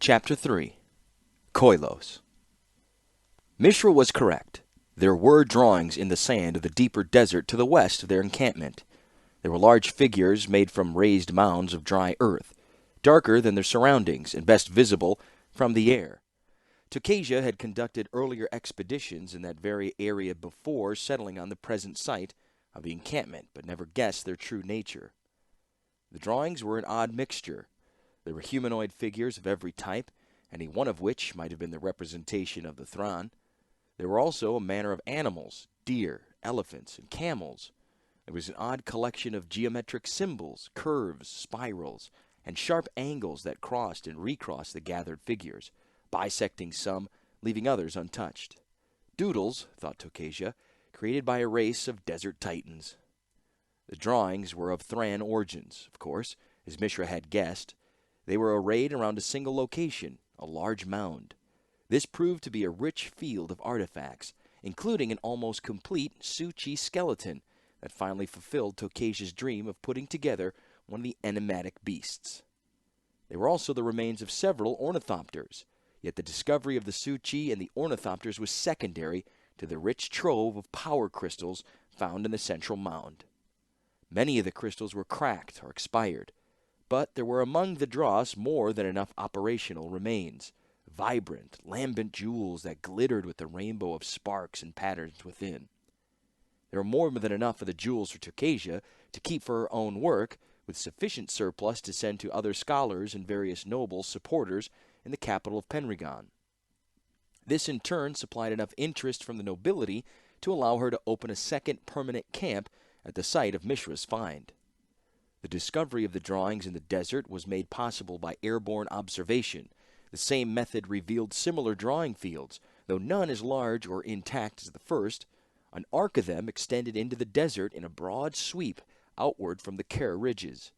Chapter 3 Koilos. Mishra was correct. There were drawings in the sand of the deeper desert to the west of their encampment. There were large figures made from raised mounds of dry earth, darker than their surroundings and best visible from the air. Tokasia had conducted earlier expeditions in that very area before settling on the present site of the encampment, but never guessed their true nature. The drawings were an odd mixture. There were humanoid figures of every type, any one of which might have been the representation of the Thran. There were also a manner of animals, deer, elephants, and camels. There was an odd collection of geometric symbols, curves, spirals, and sharp angles that crossed and recrossed the gathered figures, bisecting some, leaving others untouched. Doodles, thought Tokasia, created by a race of desert titans. The drawings were of Thran origins, of course, as Mishra had guessed. They were arrayed around a single location, a large mound. This proved to be a rich field of artifacts, including an almost complete Su-Chi skeleton that finally fulfilled Tokasia's dream of putting together one of the enigmatic beasts. They were also the remains of several ornithopters, yet the discovery of the Su-Chi and the ornithopters was secondary to the rich trove of power crystals found in the central mound. Many of the crystals were cracked or expired, but there were among the dross more than enough operational remains, vibrant, lambent jewels that glittered with the rainbow of sparks and patterns within. There were more than enough of the jewels for Tokasia to keep for her own work, with sufficient surplus to send to other scholars and various noble supporters in the capital of Penregon. This in turn supplied enough interest from the nobility to allow her to open a second permanent camp at the site of Mishra's find. The discovery of the drawings in the desert was made possible by airborne observation. The same method revealed similar drawing fields, though none as large or intact as the first. An arc of them extended into the desert in a broad sweep outward from the Kher ridges.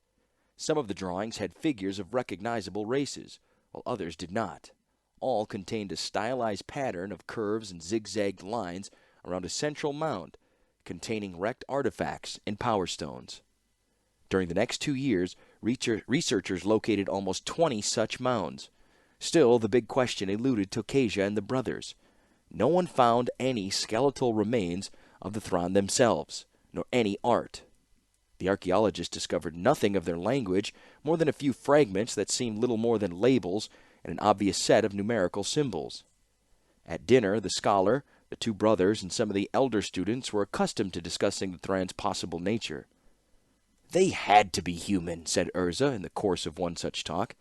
Some of the drawings had figures of recognizable races, while others did not. All contained a stylized pattern of curves and zigzagged lines around a central mound, containing wrecked artifacts and power stones. During the next 2 years, researchers located almost 20 such mounds. Still, the big question eluded Tokasia and the brothers. No one found any skeletal remains of the Thran themselves, nor any art. The archaeologists discovered nothing of their language, more than a few fragments that seemed little more than labels and an obvious set of numerical symbols. At dinner, the scholar, the 2 brothers, and some of the elder students were accustomed to discussing the Thran's possible nature. "They had to be human," said Urza in the course of one such talk.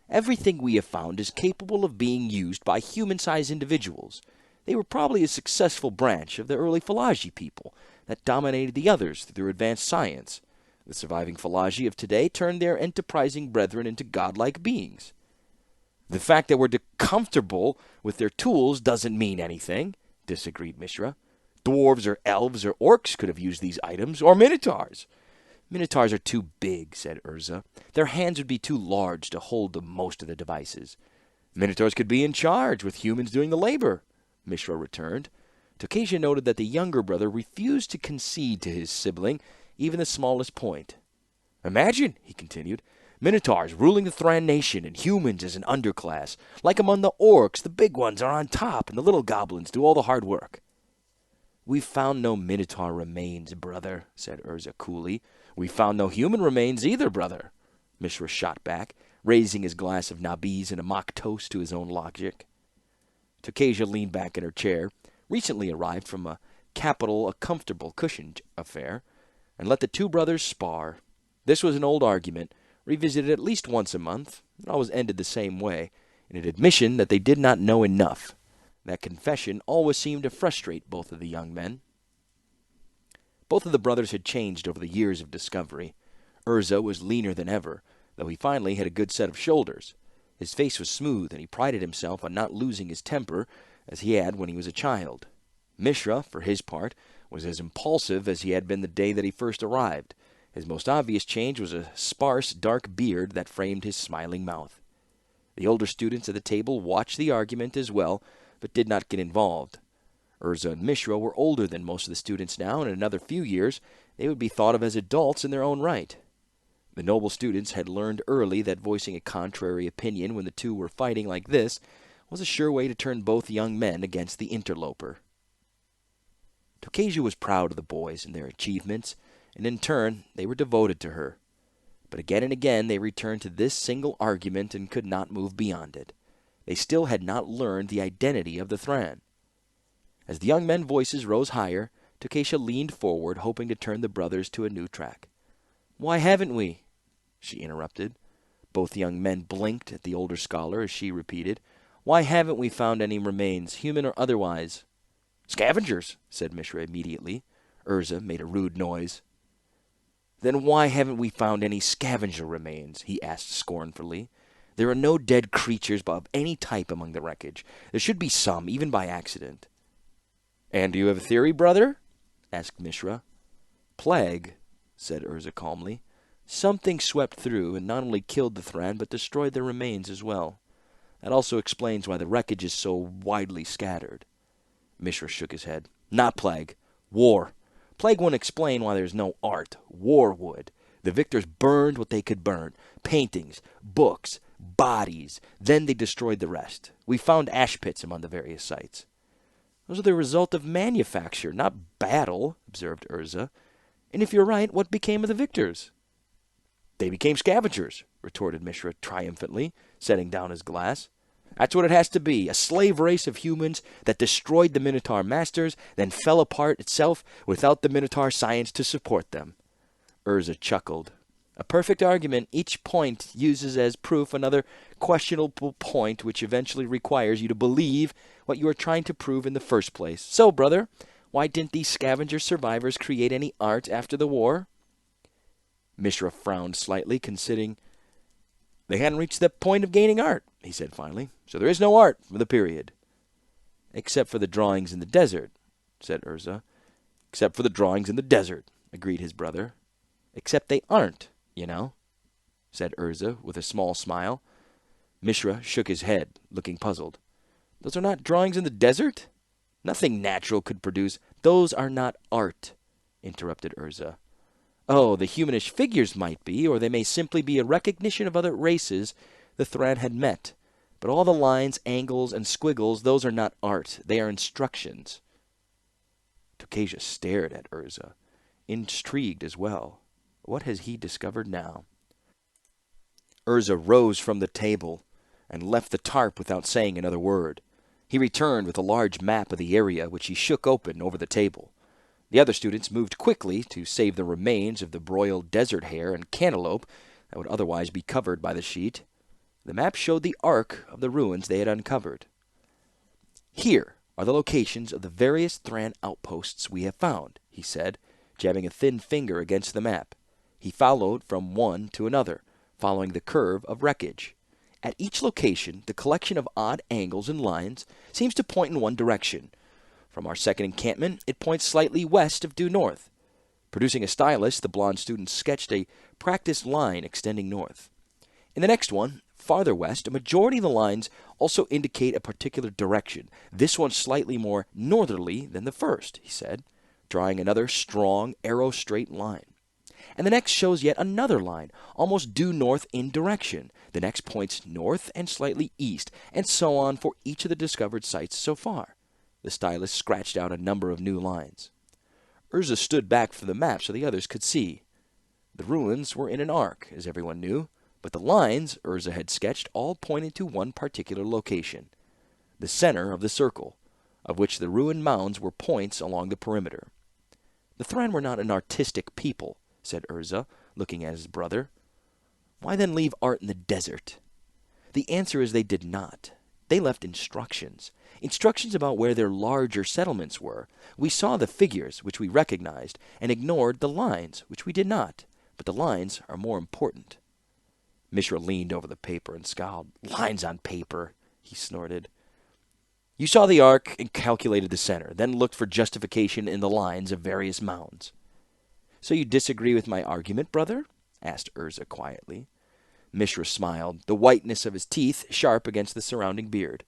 "Everything we have found is capable of being used by human-sized individuals. They were probably a successful branch of the early Phalagi people that dominated the others through their advanced science. The surviving Phalagi of today turned their enterprising brethren into godlike beings." "The fact that we're comfortable with their tools doesn't mean anything," disagreed Mishra. "Dwarves or elves or orcs could have used these items, or minotaurs." "Minotaurs are too big," said Urza. "Their hands would be too large to hold most of the devices." "Minotaurs could be in charge, with humans doing the labor," Mishra returned. Tokasia noted that the younger brother refused to concede to his sibling even the smallest point. "Imagine," he continued, "Minotaurs ruling the Thran nation and humans as an underclass. Like among the orcs, the big ones are on top and the little goblins do all the hard work." "We've found no Minotaur remains, brother," said Urza coolly. "We've found no human remains either, brother," Mishra shot back, raising his glass of Nabis in a mock toast to his own logic. Tokasia leaned back in her chair, recently arrived from a comfortable cushioned affair, and let the 2 brothers spar. This was an old argument, revisited at least once a month. It always ended the same way, in an admission that they did not know enough. That confession always seemed to frustrate both of the young men. Both of the brothers had changed over the years of discovery. Urza was leaner than ever, though he finally had a good set of shoulders. His face was smooth, and he prided himself on not losing his temper as he had when he was a child. Mishra, for his part, was as impulsive as he had been the day that he first arrived. His most obvious change was a sparse, dark beard that framed his smiling mouth. The older students at the table watched the argument as well, but did not get involved. Urza and Mishra were older than most of the students now, and in another few years they would be thought of as adults in their own right. The noble students had learned early that voicing a contrary opinion when the two were fighting like this was a sure way to turn both young men against the interloper. Tokasia was proud of the boys and their achievements, and in turn they were devoted to her. But again and again they returned to this single argument and could not move beyond it. They still had not learned the identity of the Thran. As the young men's voices rose higher, Tokasia leaned forward, hoping to turn the brothers to a new track. "Why haven't we?" she interrupted. Both young men blinked at the older scholar as she repeated, "Why haven't we found any remains, human or otherwise?" "Scavengers," said Mishra immediately. Urza made a rude noise. "Then why haven't we found any scavenger remains?" he asked scornfully. "There are no dead creatures of any type among the wreckage. There should be some, even by accident." "And do you have a theory, brother?" asked Mishra. "Plague," said Urza calmly. "Something swept through and not only killed the Thran, but destroyed their remains as well. That also explains why the wreckage is so widely scattered." Mishra shook his head. "Not plague. War. Plague wouldn't explain why there's no art. War would. The victors burned what they could burn. Paintings, books, bodies. Then they destroyed the rest. We found ash pits among the various sites." "Those are the result of manufacture, not battle," observed Urza. "And if you're right, what became of the victors?" "They became scavengers," retorted Mishra triumphantly, setting down his glass. "That's what it has to be, a slave race of humans that destroyed the Minotaur masters, then fell apart itself without the Minotaur science to support them." Urza chuckled. "A perfect argument. Each point uses as proof another questionable point, which eventually requires you to believe what you are trying to prove in the first place. So, brother, why didn't these scavenger survivors create any art after the war?" Mishra frowned slightly, considering. "They hadn't reached the point of gaining art," he said finally. "So there is no art for the period." "Except for the drawings in the desert," said Urza. "Except for the drawings in the desert," agreed his brother. "Except they aren't, you know," said Urza with a small smile. Mishra shook his head, looking puzzled. "Those are not drawings in the desert? Nothing natural could produce—" "Those are not art," interrupted Urza. "Oh, the humanish figures might be, or they may simply be a recognition of other races the Thran had met. But all the lines, angles, and squiggles, those are not art. They are instructions." Tokasia stared at Urza, intrigued as well. What has he discovered now? Urza rose from the table and left the tarp without saying another word. He returned with a large map of the area, which he shook open over the table. The other students moved quickly to save the remains of the broiled desert hare and cantaloupe that would otherwise be covered by the sheet. The map showed the arc of the ruins they had uncovered. "Here are the locations of the various Thran outposts we have found," he said, jabbing a thin finger against the map. He followed from one to another, following the curve of wreckage. At each location, the collection of odd angles and lines seems to point in one direction. From our second encampment, it points slightly west of due north. Producing a stylus, the blond student sketched a practiced line extending north. In the next one, farther west, a majority of the lines also indicate a particular direction. This one slightly more northerly than the first, he said, drawing another strong, arrow-straight line. And the next shows yet another line, almost due north in direction. The next points north and slightly east, and so on for each of the discovered sites so far. The stylus scratched out a number of new lines. Urza stood back from the map so the others could see. The ruins were in an arc, as everyone knew, but the lines Urza had sketched all pointed to one particular location, the center of the circle, of which the ruined mounds were points along the perimeter. "The Thran were not an artistic people," said Urza, looking at his brother. "Why then leave art in the desert?" "The answer is they did not. They left instructions. Instructions about where their larger settlements were. We saw the figures, which we recognized, and ignored the lines, which we did not. But the lines are more important." Mishra leaned over the paper and scowled. "Lines on paper," he snorted. "You saw the arc and calculated the center, then looked for justification in the lines of various mounds." "So you disagree with my argument, brother?" asked Urza quietly. Mishra smiled, the whiteness of his teeth sharp against the surrounding beard.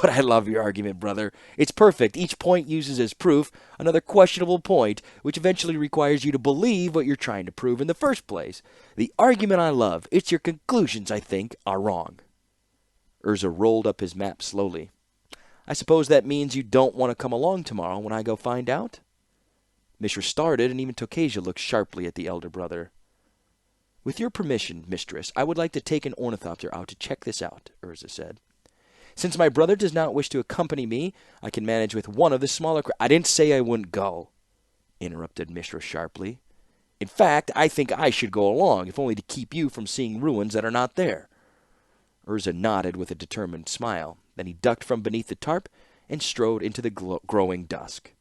But I love your argument, brother. It's perfect. Each point uses as proof another questionable point, which eventually requires you to believe what you're trying to prove in the first place. The argument I love. It's your conclusions, I think, are wrong. Urza rolled up his map slowly. I suppose that means you don't want to come along tomorrow when I go find out? Mishra started, and even Tokasia looked sharply at the elder brother. With your permission, mistress, I would like to take an ornithopter out to check this out, Urza said. Since my brother does not wish to accompany me, I can manage with one of the smaller I didn't say I wouldn't go, interrupted Mishra sharply. In fact, I think I should go along, if only to keep you from seeing ruins that are not there. Urza nodded with a determined smile. Then he ducked from beneath the tarp and strode into the growing dusk.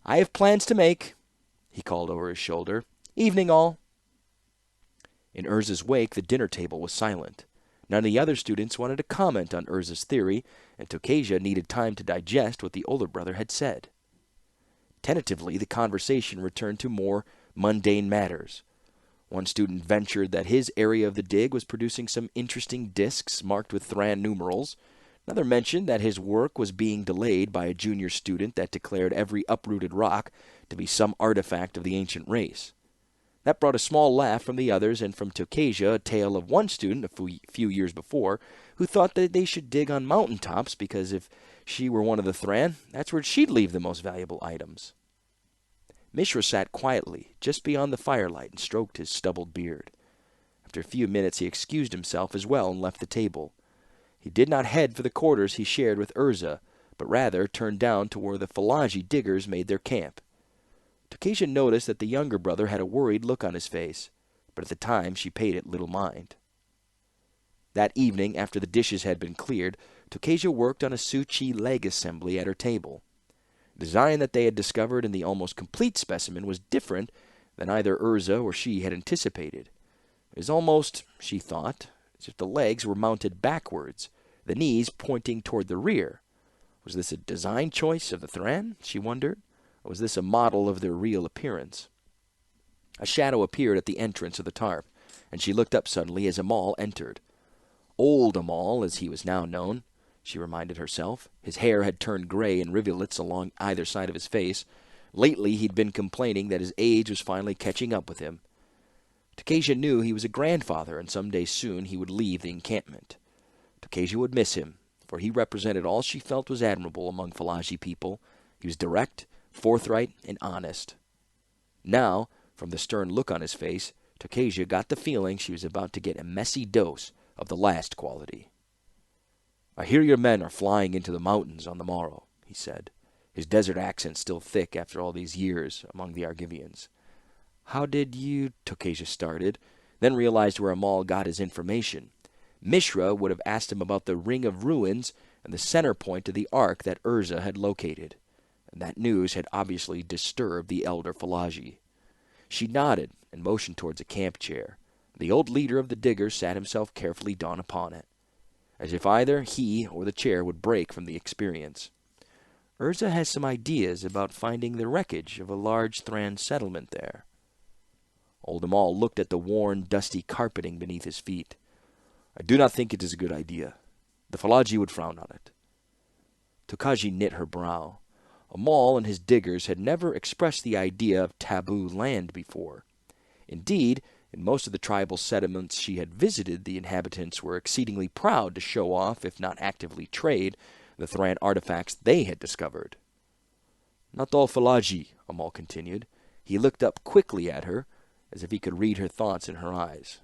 I have plans to make, he called over his shoulder. Evening all. In Urza's wake, the dinner table was silent. None of the other students wanted to comment on Urza's theory, and Tokasia needed time to digest what the older brother had said. Tentatively, the conversation returned to more mundane matters. One student ventured that his area of the dig was producing some interesting discs marked with Thran numerals. Another mentioned that his work was being delayed by a junior student that declared every uprooted rock to be some artifact of the ancient race. That brought a small laugh from the others, and from Tokasia a tale of one student a few years before who thought that they should dig on mountain tops because if she were one of the Thran, that's where she'd leave the most valuable items. Mishra sat quietly, just beyond the firelight, and stroked his stubbled beard. After a few minutes he excused himself as well and left the table. He did not head for the quarters he shared with Urza, but rather turned down to where the Falaji diggers made their camp. Tokasia noticed that the younger brother had a worried look on his face, but at the time she paid it little mind. That evening, after the dishes had been cleared, Tokasia worked on a Suchi leg assembly at her table. The design that they had discovered in the almost complete specimen was different than either Urza or she had anticipated. It was almost, she thought, as if the legs were mounted backwards, the knees pointing toward the rear. Was this a design choice of the Thran, she wondered? Or was this a model of their real appearance? A shadow appeared at the entrance of the tarp, and she looked up suddenly as Amal entered. Old Amal, as he was now known, she reminded herself. His hair had turned gray in rivulets along either side of his face. Lately he'd been complaining that his age was finally catching up with him. Tokasia knew he was a grandfather, and some day soon he would leave the encampment. Tokasia would miss him, for he represented all she felt was admirable among Falaji people. He was direct, forthright, and honest. Now, from the stern look on his face, Tokasia got the feeling she was about to get a messy dose of the last quality. I hear your men are flying into the mountains on the morrow, he said, his desert accent still thick after all these years among the Argivians. How did you... Tokasia started, then realized where Amal got his information. Mishra would have asked him about the Ring of Ruins and the center point of the arc that Urza had located. And that news had obviously disturbed the elder Falaji. She nodded and motioned towards a camp chair. The old leader of the diggers sat himself carefully down upon it, as if either he or the chair would break from the experience. Urza has some ideas about finding the wreckage of a large Thran settlement there. Old Amal looked at the worn, dusty carpeting beneath his feet. I do not think it is a good idea. The Falaji would frown on it. Tokaji knit her brow. Amal and his diggers had never expressed the idea of taboo land before. Indeed, in most of the tribal settlements she had visited, the inhabitants were exceedingly proud to show off, if not actively trade, the Thran artifacts they had discovered. Not all Falaji, Amal continued. He looked up quickly at her, as if he could read her thoughts in her eyes.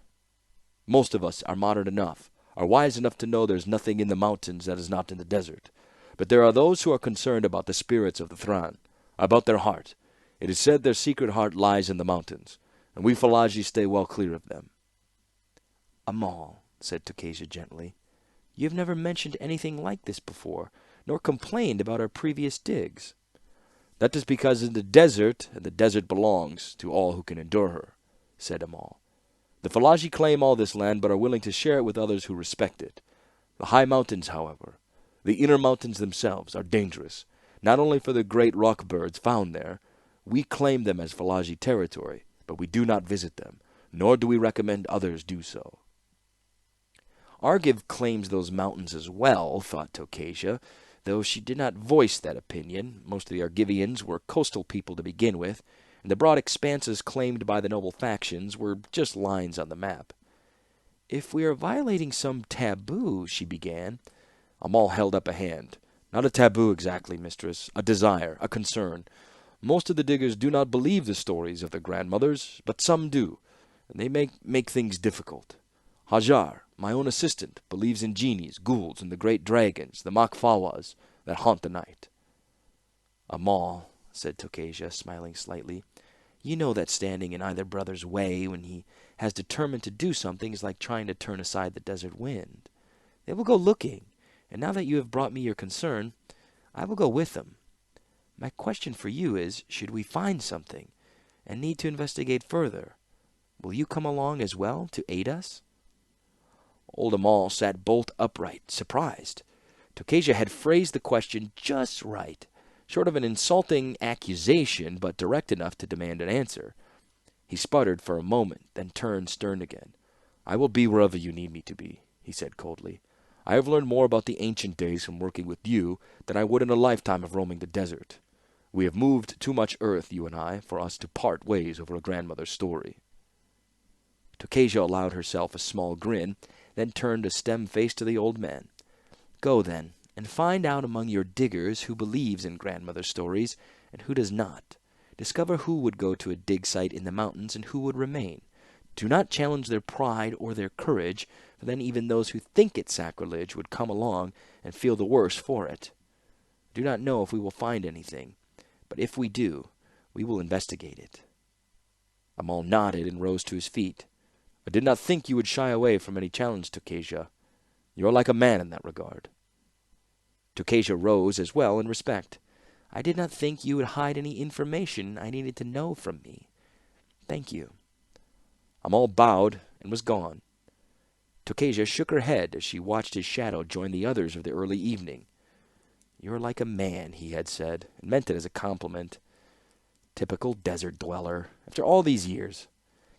Most of us are modern enough, are wise enough to know there's nothing in the mountains that is not in the desert. But there are those who are concerned about the spirits of the Thran, about their heart. It is said their secret heart lies in the mountains, and we Falaji stay well clear of them. Amal, said Tokasia gently, you have never mentioned anything like this before, nor complained about our previous digs. That is because in the desert, and the desert belongs to all who can endure her, said Amal. The Falaji claim all this land, but are willing to share it with others who respect it. The high mountains, however, the inner mountains themselves, are dangerous, not only for the great rock birds found there. We claim them as Falaji territory, but we do not visit them, nor do we recommend others do so. Argiv claims those mountains as well, thought Tokasia, though she did not voice that opinion. Most of the Argivians were coastal people to begin with, and the broad expanses claimed by the noble factions were just lines on the map. If we are violating some taboo, she began. Amal held up a hand. Not a taboo exactly, mistress. A desire, a concern. Most of the diggers do not believe the stories of their grandmothers, but some do, and they make things difficult. Hajar, my own assistant, believes in genies, ghouls, and the great dragons, the Makfawas, that haunt the night. Amal, said Tokasia, smiling slightly, you know that standing in either brother's way when he has determined to do something is like trying to turn aside the desert wind. They will go looking, and now that you have brought me your concern, I will go with them. My question for you is, should we find something, and need to investigate further, will you come along as well to aid us? Old Amal sat bolt upright, surprised. Tokasia had phrased the question just right, short of an insulting accusation, but direct enough to demand an answer. He sputtered for a moment, then turned stern again. I will be wherever you need me to be, he said coldly. I have learned more about the ancient days from working with you than I would in a lifetime of roaming the desert. We have moved too much earth, you and I, for us to part ways over a grandmother's story. Tokasia allowed herself a small grin, then turned a stern face to the old man. Go, then, and find out among your diggers who believes in grandmother stories and who does not. Discover who would go to a dig site in the mountains and who would remain. Do not challenge their pride or their courage, for then even those who think it sacrilege would come along and feel the worse for it. Do not know if we will find anything, but if we do, we will investigate it. Amal nodded and rose to his feet. I did not think you would shy away from any challenge, Tokasia. You are like a man in that regard. Tokasia rose as well in respect. I did not think you would hide any information I needed to know from me. Thank you. Amal bowed and was gone. Tokasia shook her head as she watched his shadow join the others of the early evening. You are like a man, he had said, and meant it as a compliment. Typical desert dweller, after all these years.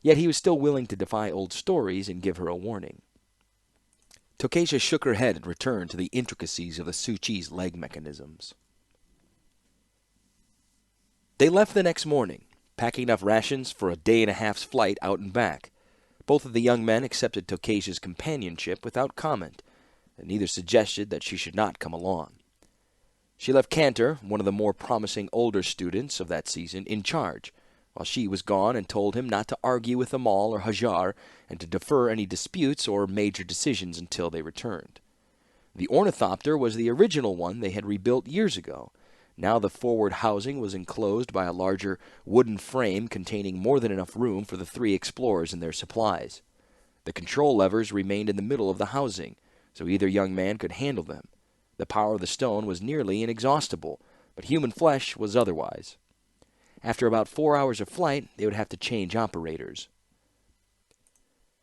Yet he was still willing to defy old stories and give her a warning. Tokasia shook her head and returned to the intricacies of the Suchi's leg mechanisms. They left the next morning, packing enough rations for a day-and-a-half's flight out and back. Both of the young men accepted Tokasia's companionship without comment, and neither suggested that she should not come along. She left Cantor, one of the more promising older students of that season, in charge, while she was gone and told him not to argue with Amal or Hajar and to defer any disputes or major decisions until they returned. The ornithopter was the original one they had rebuilt years ago. Now the forward housing was enclosed by a larger wooden frame containing more than enough room for the three explorers and their supplies. The control levers remained in the middle of the housing, so either young man could handle them. The power of the stone was nearly inexhaustible, but human flesh was otherwise. After about 4 hours of flight, they would have to change operators.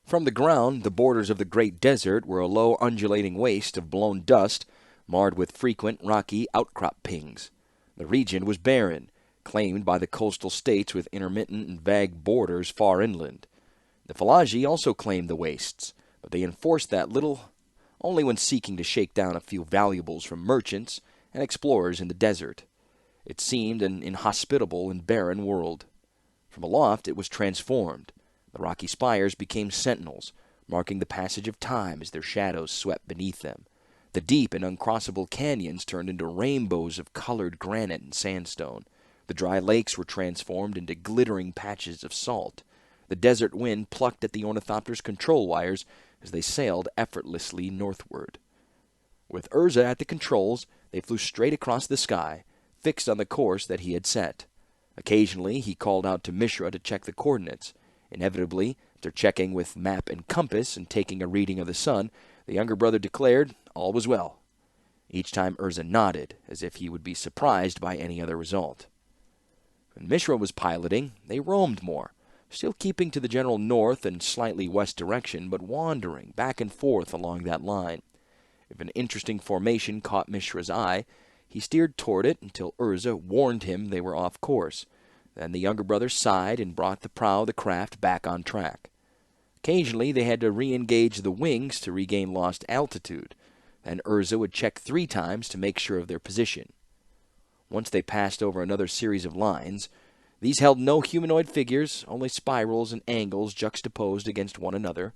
From the ground, the borders of the great desert were a low undulating waste of blown dust, marred with frequent rocky outcrop pings. The region was barren, claimed by the coastal states with intermittent and vague borders far inland. The Falagi also claimed the wastes, but they enforced that little only when seeking to shake down a few valuables from merchants and explorers in the desert. It seemed an inhospitable and barren world. From aloft it was transformed. The rocky spires became sentinels, marking the passage of time as their shadows swept beneath them. The deep and uncrossable canyons turned into rainbows of colored granite and sandstone. The dry lakes were transformed into glittering patches of salt. The desert wind plucked at the ornithopter's control wires as they sailed effortlessly northward. With Urza at the controls, they flew straight across the sky, fixed on the course that he had set. Occasionally, he called out to Mishra to check the coordinates. Inevitably, after checking with map and compass and taking a reading of the sun, the younger brother declared all was well. Each time Urza nodded, as if he would be surprised by any other result. When Mishra was piloting, they roamed more, still keeping to the general north and slightly west direction, but wandering back and forth along that line. If an interesting formation caught Mishra's eye, he steered toward it until Urza warned him they were off course. Then the younger brother sighed and brought the prow of the craft back on track. Occasionally, they had to re-engage the wings to regain lost altitude. Then Urza would check 3 times to make sure of their position. Once they passed over another series of lines, these held no humanoid figures, only spirals and angles juxtaposed against one another.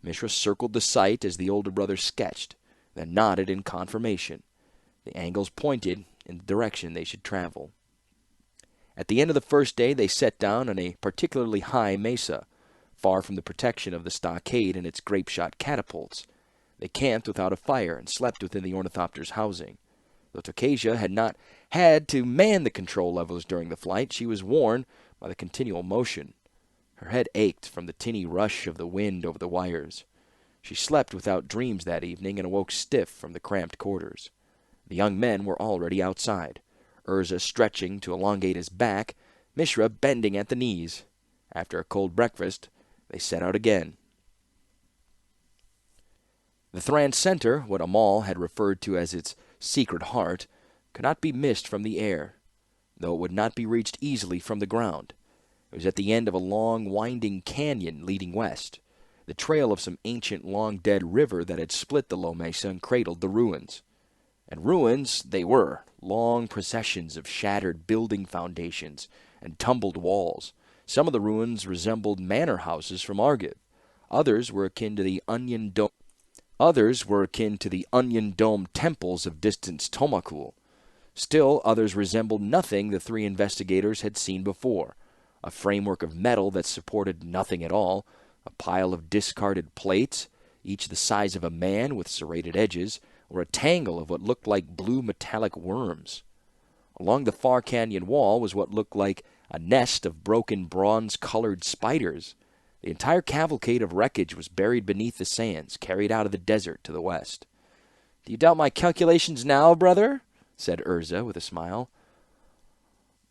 Mishra circled the site as the older brother sketched, then nodded in confirmation. The angles pointed in the direction they should travel. At the end of the first day, they set down on a particularly high mesa, far from the protection of the stockade and its grape-shot catapults. They camped without a fire and slept within the ornithopter's housing. Though Tokasia had not had to man the control levels during the flight, she was worn by the continual motion. Her head ached from the tinny rush of the wind over the wires. She slept without dreams that evening and awoke stiff from the cramped quarters. The young men were already outside, Urza stretching to elongate his back, Mishra bending at the knees. After a cold breakfast, they set out again. The Thran Center, what Amal had referred to as its secret heart, could not be missed from the air, though it would not be reached easily from the ground. It was at the end of a long, winding canyon leading west, the trail of some ancient, long-dead river that had split the low mesa and cradled the ruins. And ruins they were, long processions of shattered building foundations and tumbled walls. Some of the ruins resembled manor houses from Argiv. Others were akin to the onion dome temples of distant Tomakul. Still others resembled nothing the 3 investigators had seen before. A framework of metal that supported nothing at all, a pile of discarded plates, each the size of a man with serrated edges, or a tangle of what looked like blue metallic worms. Along the far canyon wall was what looked like a nest of broken bronze-colored spiders. The entire cavalcade of wreckage was buried beneath the sands, carried out of the desert to the west. "Do you doubt my calculations now, brother?" said Urza with a smile.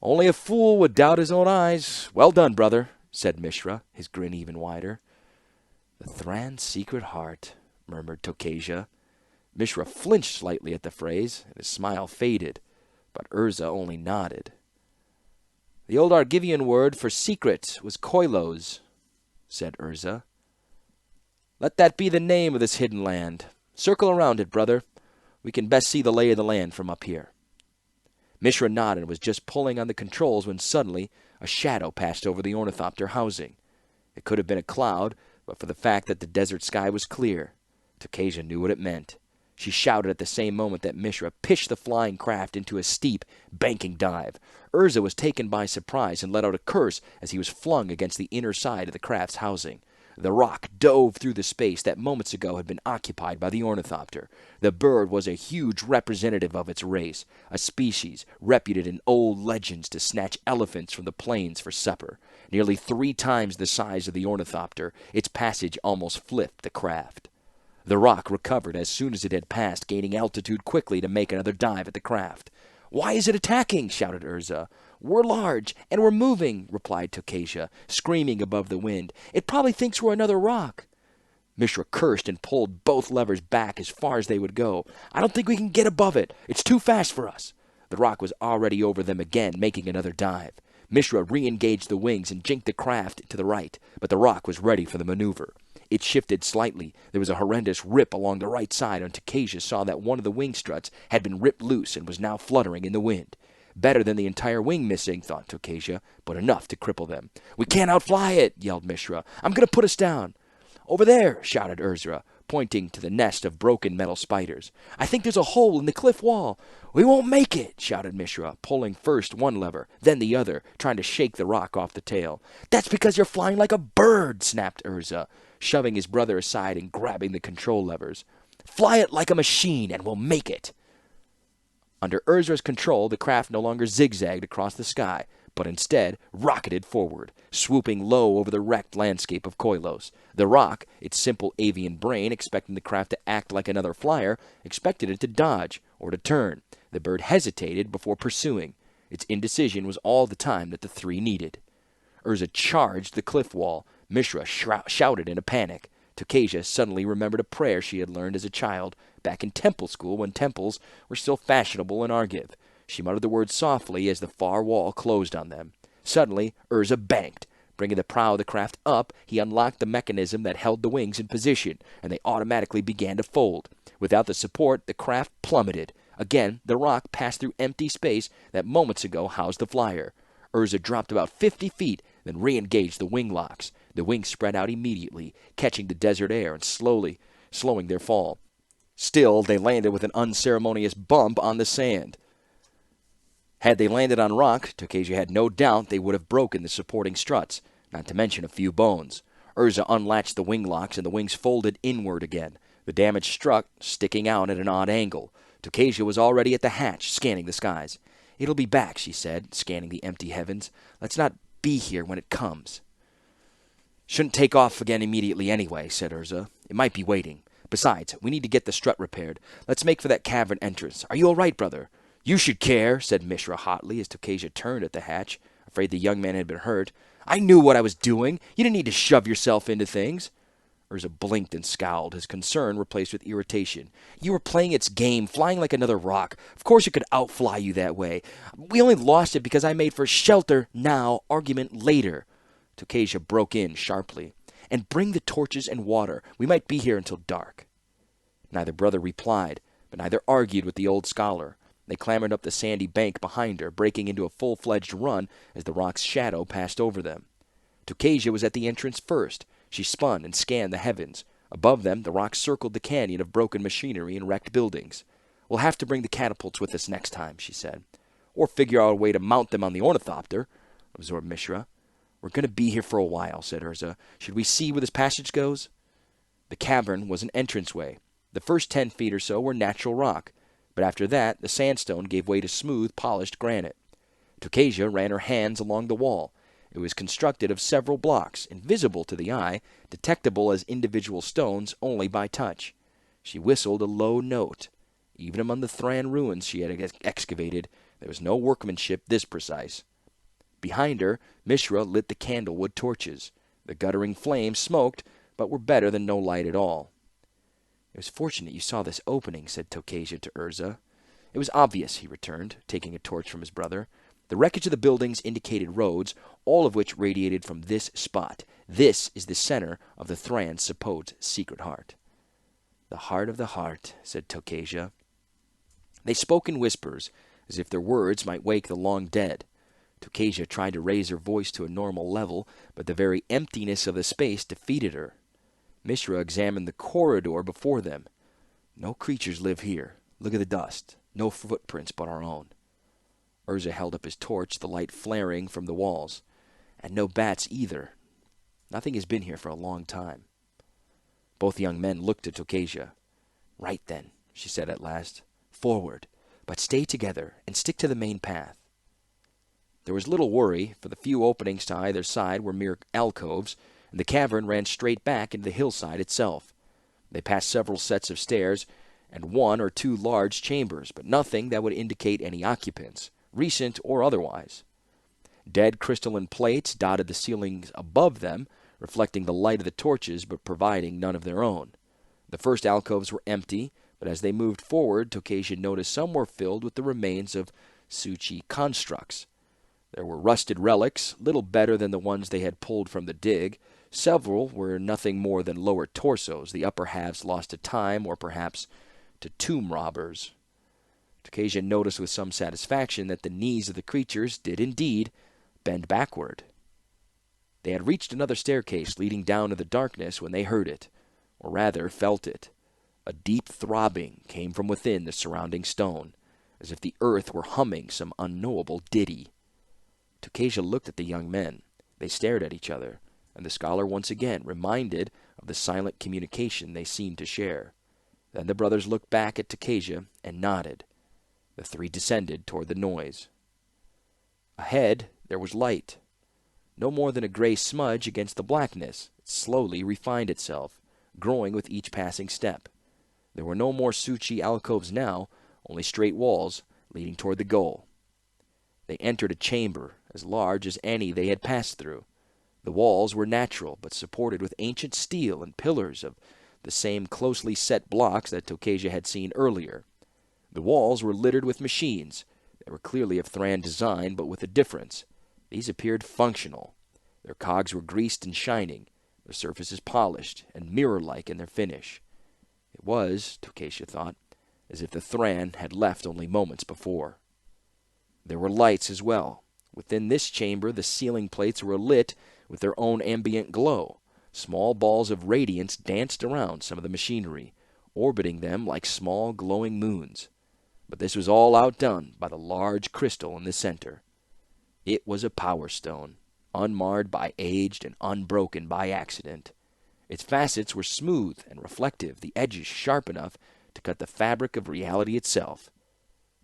"Only a fool would doubt his own eyes. Well done, brother," said Mishra, his grin even wider. "The Thran's secret heart," murmured Tokasia. Mishra flinched slightly at the phrase, and his smile faded, but Urza only nodded. "The old Argivian word for secret was koilos," said Urza. "Let that be the name of this hidden land. Circle around it, brother. We can best see the lay of the land from up here." Mishra nodded and was just pulling on the controls when suddenly a shadow passed over the ornithopter housing. It could have been a cloud, but for the fact that the desert sky was clear. Tokasia knew what it meant. She shouted at the same moment that Mishra pitched the flying craft into a steep, banking dive. Urza was taken by surprise and let out a curse as he was flung against the inner side of the craft's housing. The rock dove through the space that moments ago had been occupied by the ornithopter. The bird was a huge representative of its race, a species reputed in old legends to snatch elephants from the plains for supper. Nearly 3 times the size of the ornithopter, its passage almost flipped the craft. The rock recovered as soon as it had passed, gaining altitude quickly to make another dive at the craft. "Why is it attacking?" shouted Urza. "We're large, and we're moving," replied Tokasia, screaming above the wind. "It probably thinks we're another rock." Mishra cursed and pulled both levers back as far as they would go. "I don't think we can get above it. It's too fast for us." The rock was already over them again, making another dive. Mishra re-engaged the wings and jinked the craft to the right, but the rock was ready for the maneuver. It shifted slightly. There was a horrendous rip along the right side, and Tokasia saw that one of the wing struts had been ripped loose and was now fluttering in the wind. Better than the entire wing missing, thought Tokasia, but enough to cripple them. "We can't outfly it," yelled Mishra. "I'm going to put us down." "Over there," shouted Urza, pointing to the nest of broken metal spiders. "I think there's a hole in the cliff wall." "We won't make it," shouted Mishra, pulling first one lever, then the other, trying to shake the rock off the tail. "That's because you're flying like a bird," snapped Urza, shoving his brother aside and grabbing the control levers. "Fly it like a machine, and we'll make it." Under Urza's control, the craft no longer zigzagged across the sky, but instead rocketed forward, swooping low over the wrecked landscape of Koilos. The rock, its simple avian brain expecting the craft to act like another flyer, expected it to dodge or to turn. The bird hesitated before pursuing. Its indecision was all the time that the 3 needed. Urza charged the cliff wall. Mishra shouted in a panic. Tokasia suddenly remembered a prayer she had learned as a child back in temple school when temples were still fashionable in Argiv. She muttered the words softly as the far wall closed on them. Suddenly, Urza banked. Bringing the prow of the craft up, he unlocked the mechanism that held the wings in position, and they automatically began to fold. Without the support, the craft plummeted. Again, the rock passed through empty space that moments ago housed the flyer. Urza dropped about 50 feet, then re-engaged the wing locks. The wings spread out immediately, catching the desert air and slowing their fall. Still, they landed with an unceremonious bump on the sand. Had they landed on rock, Tokasia had no doubt they would have broken the supporting struts, not to mention a few bones. Urza unlatched the wing locks and the wings folded inward again, the damaged strut sticking out at an odd angle. Tokasia was already at the hatch, scanning the skies. "It'll be back," she said, scanning the empty heavens. "Let's not be here when it comes." "Shouldn't take off again immediately anyway," said Urza. "It might be waiting. Besides, we need to get the strut repaired. Let's make for that cavern entrance. Are you all right, brother?" "You should care," said Mishra hotly as Tokasia turned at the hatch, afraid the young man had been hurt. "I knew what I was doing. You didn't need to shove yourself into things." Urza blinked and scowled, his concern replaced with irritation. "You were playing its game, flying like another rock. Of course it could outfly you that way. We only lost it because I made for shelter now, argument later." Tokasia broke in sharply. "And bring the torches and water. We might be here until dark." Neither brother replied, but neither argued with the old scholar. They clambered up the sandy bank behind her, breaking into a full-fledged run as the rock's shadow passed over them. Tokasia was at the entrance first. She spun and scanned the heavens. Above them, the rocks circled the canyon of broken machinery and wrecked buildings. "We'll have to bring the catapults with us next time," she said. "Or figure out a way to mount them on the ornithopter," absorbed Mishra. "We're going to be here for a while," said Urza. "Should we see where this passage goes?" The cavern was an entranceway. The first 10 feet or so were natural rock, but after that the sandstone gave way to smooth, polished granite. Tokasia ran her hands along the wall. It was constructed of several blocks, invisible to the eye, detectable as individual stones only by touch. She whistled a low note. Even among the Thran ruins she had excavated, there was no workmanship this precise. Behind her, Mishra lit the candlewood torches. The guttering flames smoked, but were better than no light at all. "It was fortunate you saw this opening," said Tokasia to Urza. "It was obvious," he returned, taking a torch from his brother. "The wreckage of the buildings indicated roads, all of which radiated from this spot. This is the center of the Thran's supposed secret heart." "The heart of the heart," said Tokasia. They spoke in whispers, as if their words might wake the long dead. Tokasia tried to raise her voice to a normal level, but the very emptiness of the space defeated her. Mishra examined the corridor before them. "No creatures live here. Look at the dust. No footprints but our own." Urza held up his torch, the light flaring from the walls. "And no bats either. Nothing has been here for a long time." Both young men looked at Tokasia. "Right then," she said at last. "Forward, but stay together and stick to the main path." There was little worry, for the few openings to either side were mere alcoves, and the cavern ran straight back into the hillside itself. They passed several sets of stairs and 1 or 2 large chambers, but nothing that would indicate any occupants, recent or otherwise. Dead crystalline plates dotted the ceilings above them, reflecting the light of the torches but providing none of their own. The first alcoves were empty, but as they moved forward, Tokasia noticed some were filled with the remains of Suchi constructs. There were rusted relics, little better than the ones they had pulled from the dig. Several were nothing more than lower torsos, the upper halves lost to time or perhaps to tomb robbers. Tokasia noticed with some satisfaction that the knees of the creatures did indeed bend backward. They had reached another staircase leading down to the darkness when they heard it, or rather felt it. A deep throbbing came from within the surrounding stone, as if the earth were humming some unknowable ditty. Tokasia looked at the young men. They stared at each other, and the scholar once again reminded of the silent communication they seemed to share. Then the brothers looked back at Tokasia and nodded. The 3 descended toward the noise. Ahead there was light. No more than a gray smudge against the blackness, it slowly refined itself, growing with each passing step. There were no more Suchi alcoves now, only straight walls leading toward the goal. They entered a chamber as large as any they had passed through. The walls were natural, but supported with ancient steel and pillars of the same closely set blocks that Tokasia had seen earlier. The walls were littered with machines. They were clearly of Thran design, but with a difference. These appeared functional. Their cogs were greased and shining, their surfaces polished and mirror-like in their finish. It was, Tokasia thought, as if the Thran had left only moments before. There were lights as well. Within this chamber, the ceiling plates were lit with their own ambient glow. Small balls of radiance danced around some of the machinery, orbiting them like small glowing moons. But this was all outdone by the large crystal in the center. It was a power stone, unmarred by age and unbroken by accident. Its facets were smooth and reflective, the edges sharp enough to cut the fabric of reality itself.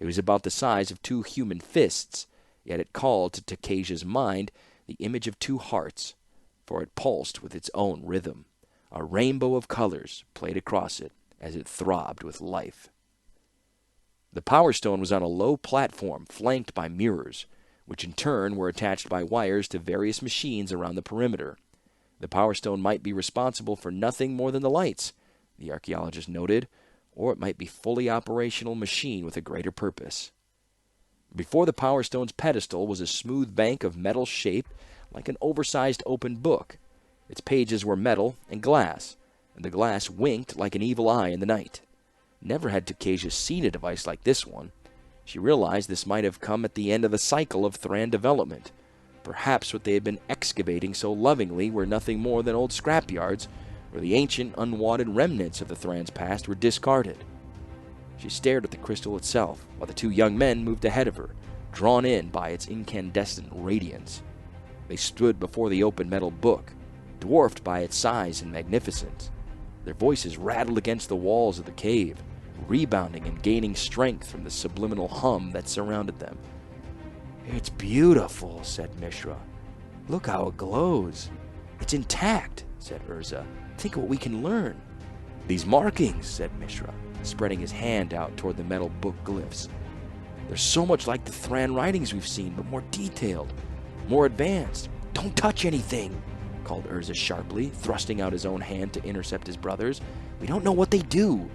It was about the size of 2 human fists, yet it called to Tokasia's mind the image of 2 hearts, for it pulsed with its own rhythm. A rainbow of colors played across it as it throbbed with life. The Power Stone was on a low platform flanked by mirrors, which in turn were attached by wires to various machines around the perimeter. The Power Stone might be responsible for nothing more than the lights, the archaeologist noted, or it might be a fully operational machine with a greater purpose. Before the Power Stone's pedestal was a smooth bank of metal shaped like an oversized open book. Its pages were metal and glass, and the glass winked like an evil eye in the night. Never had Tokasia seen a device like this one. She realized this might have come at the end of the cycle of Thran development. Perhaps what they had been excavating so lovingly were nothing more than old scrapyards, where the ancient, unwanted remnants of the Thran's past were discarded. She stared at the crystal itself, while the 2 young men moved ahead of her, drawn in by its incandescent radiance. They stood before the open metal book, dwarfed by its size and magnificence. Their voices rattled against the walls of the cave, rebounding and gaining strength from the subliminal hum that surrounded them. "It's beautiful," said Mishra. "Look how it glows." "It's intact," said Urza. "Think of what we can learn." "These markings," said Mishra, spreading his hand out toward the metal book glyphs. "They're so much like the Thran writings we've seen, but more detailed, more advanced." "Don't touch anything," called Urza sharply, thrusting out his own hand to intercept his brother's. "We don't know what they do."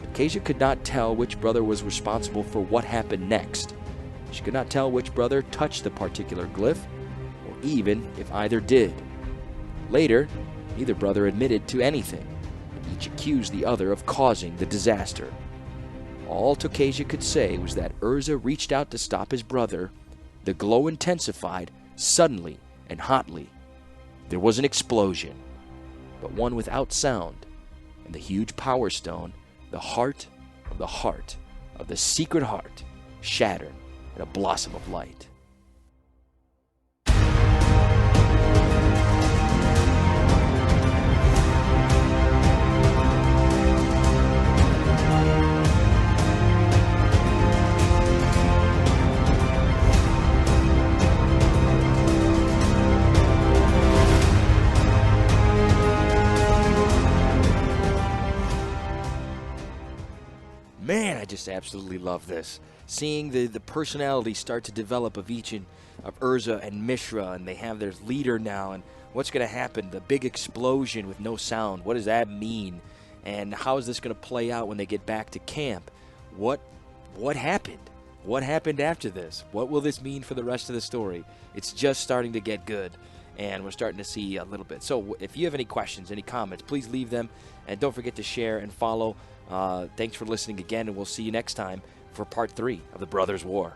Tokasia could not tell which brother was responsible for what happened next. She could not tell which brother touched the particular glyph, or even if either did. Later, neither brother admitted to anything. Each accused the other of causing the disaster. All Tokasia could say was that Urza reached out to stop his brother. The glow intensified, suddenly and hotly. There was an explosion, but one without sound, and the huge Power Stone, the heart of the secret heart, shattered in a blossom of light. Man, I just absolutely love this. Seeing the personality start to develop of each of Urza and Mishra, and they have their leader now, and what's going to happen? The big explosion with no sound. What does that mean? And how is this going to play out when they get back to camp? What happened? What happened after this? What will this mean for the rest of the story? It's just starting to get good, and we're starting to see a little bit. So if you have any questions, any comments, please leave them, and don't forget to share and follow. Thanks for listening again, and we'll see you next time for part 3 of the Brothers' War.